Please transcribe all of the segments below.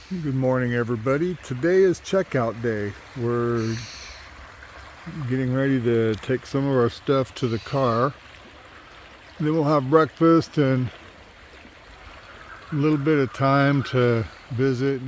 Good morning, everybody. Today is checkout day. We're getting ready to take some of our stuff to the car. Then we'll have breakfast and a little bit of time to visit.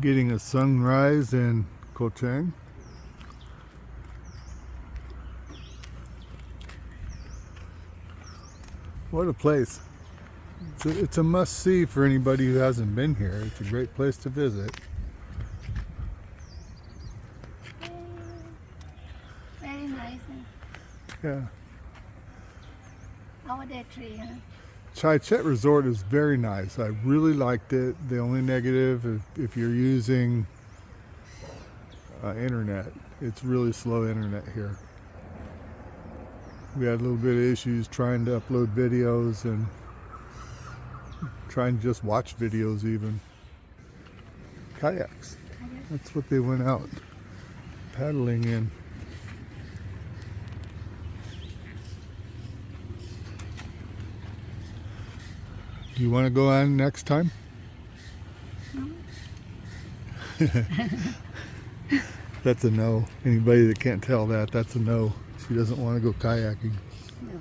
Getting a sunrise in Koh Chang. What a place. It's a must-see for anybody who hasn't been here. It's a great place to visit. Very nice. Yeah. Our day tree, huh? Chai Chet Resort is very nice. I really liked it. The only negative, if you're using internet, it's really slow internet here. We had a little bit of issues trying to upload videos and trying to just watch videos even. Kayaks. That's what they went out paddling in. Do you want to go on next time? No. That's a no. Anybody that can't tell that, that's a no. She doesn't want to go kayaking. No.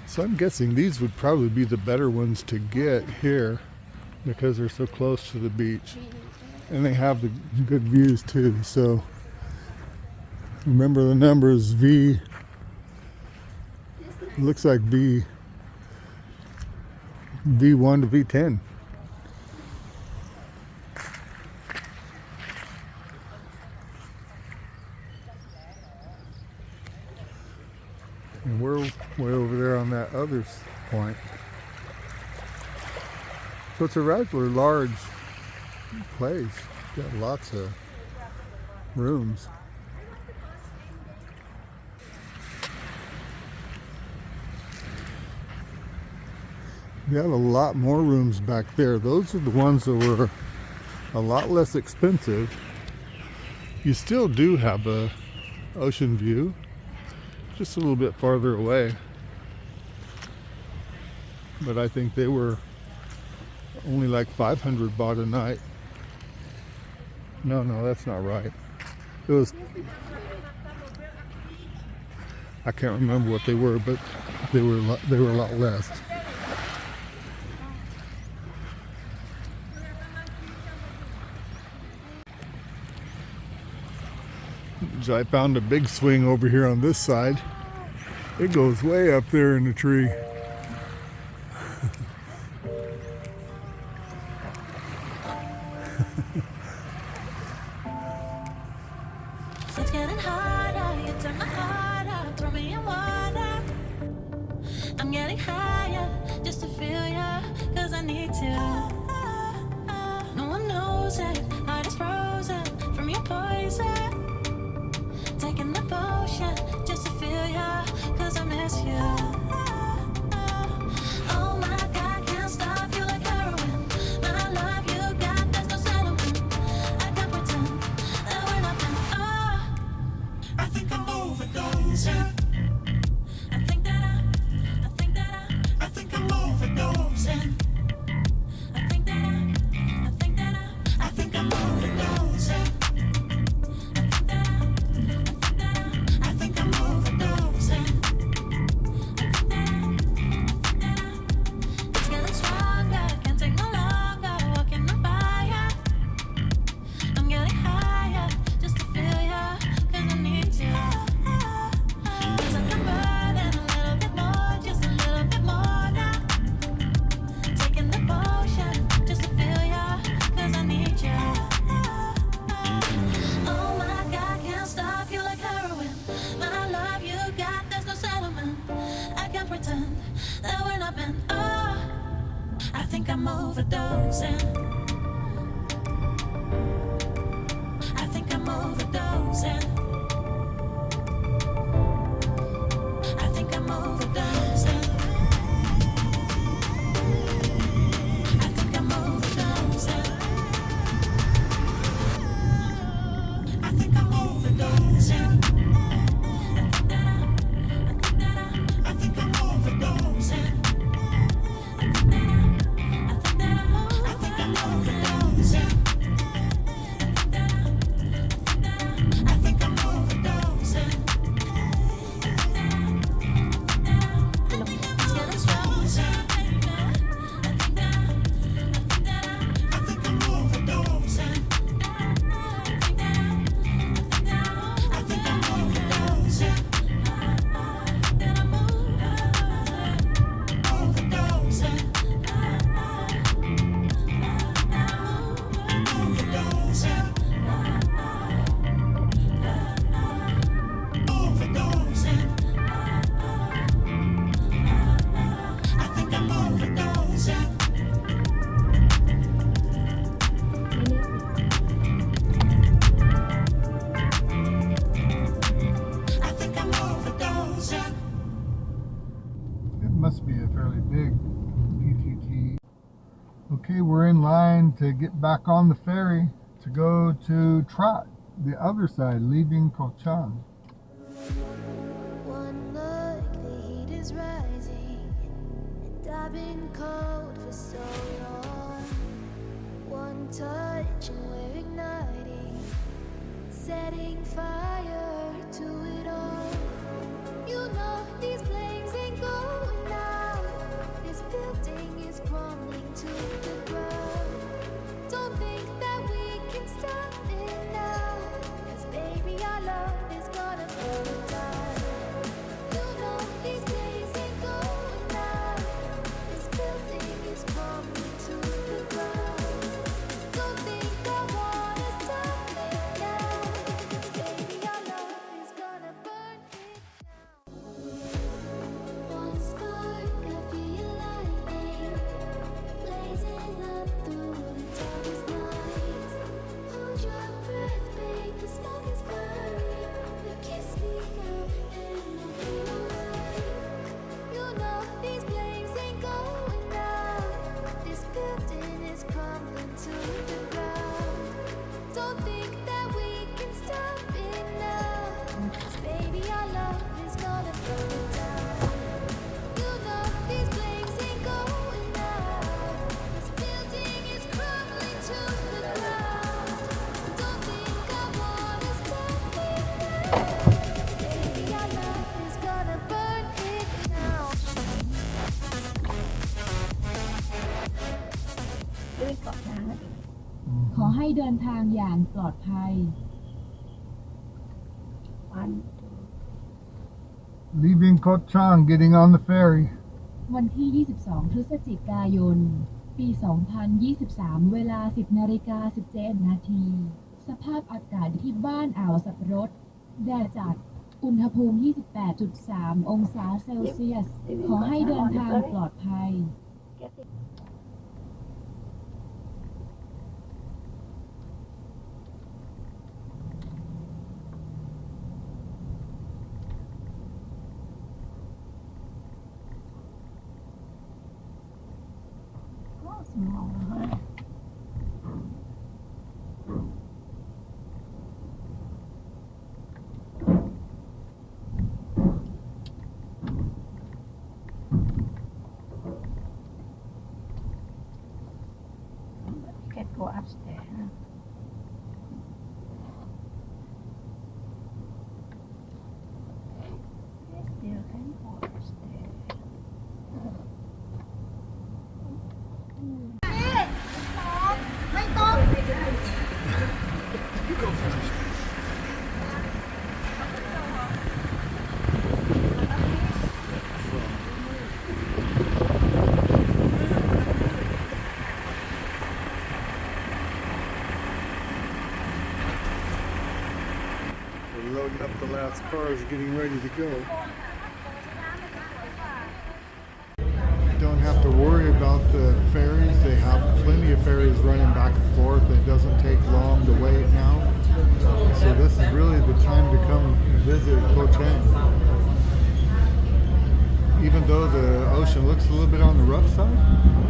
So I'm guessing these would probably be the better ones to get here because they're so close to the beach. And they have the good views too. So remember the numbers V. Looks like V1 to V10. And we're way over there on that other point. So it's a rather large place. Got lots of rooms. We have a lot more rooms back there. Those are the ones that were a lot less expensive. You still do have a ocean view, just a little bit farther away. But I think they were only like 500 baht a night. No, that's not right. It was, I can't remember what they were, but they were a lot less. I found a big swing over here on this side. It goes way up there in the tree. It's getting harder, you turn my heart up, throw me in water. I'm getting higher, just to feel ya, cause I need to. No one knows it, heart is frozen from your poison. Taking the potion, just to feel ya, cause I miss you. I think I'm overdosing. I think I'm overdosing. I think I'm overdosing. I think I'm overdosing. I think I'm overdosing. I think I'm overdosing. Must be a fairly big PTT. Okay, we're in line to get back on the ferry to go to Trot, the other side, leaving Koh Chang. One look, the heat is rising, and I've been cold for so long. One touch and we're igniting, setting fire to it all. You know these flames ain't going out. This building is crumbling to the ground. Don't think that we can stop it now, 'cause baby our love is gonna burn down. You know these flames ain't going out. This building is crumbling to the ground. Don't think I wanna stop it now, 'cause baby our love is gonna burn it down. One spark, I feel lightning blazing up through the darkest nights. Hold your breath, babe, the smoke is burning. You kiss me now and I'll be alright. You know these flames ain't going out. This building is crumbling to the ground. Don't think that we can stop it now, 'cause baby our love is gonna burn down. You know these flames ain't going out. This building is crumbling to the ground. Don't think I wanna stop it now, 'cause baby our love is gonna burn it down. ด้วยเกาะช้าง ขอให้เดินทางอย่างปลอดภัย วัน Leaving Koh Chang, getting on the ferry. วันที่ 22 พฤศจิกายน ปี 2023 เวลา 10:17 นาที สภาพอากาศที่บ้านอ่าวสับปะรด แดดจัด อุณหภูมิ 28.3 องศาเซลเซียส ขอให้เดินทางปลอดภัย ก็สมองนะฮะGet go upstairs. Huh? Still can go upstairs. We're loading up the last cars, getting ready to go. Don't have to worry about the ferries. They have plenty of ferries running back and forth. It doesn't take long to wait now. So this is really the time to come visit Koh Chang. Even though the ocean looks a little bit on the rough side,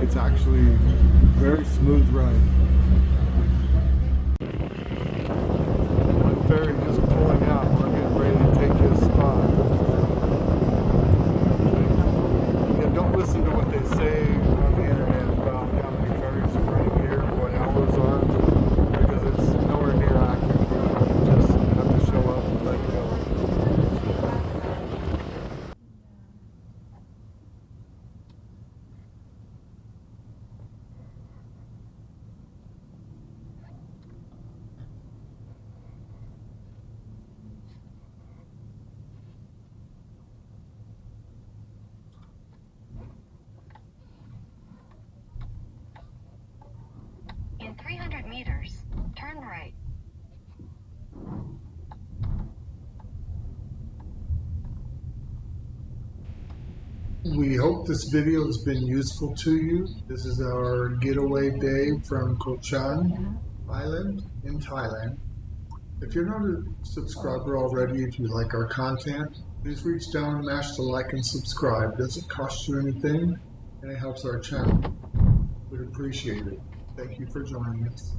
it's actually a very smooth ride. One ferry just pulling out. We're getting ready to take his spot. Yeah, don't listen to what they say on the internet about how many ferries are running here, what hours are, because it's nowhere near accurate. You just have to show up and let it go. In 300 meters, turn right. We hope this video has been useful to you. This is our getaway day from Koh Chang Island in Thailand. If you're not a subscriber already, if you like our content, please reach down and mash the like and subscribe. It doesn't cost you anything and it helps our channel. We'd appreciate it. Thank you for joining us.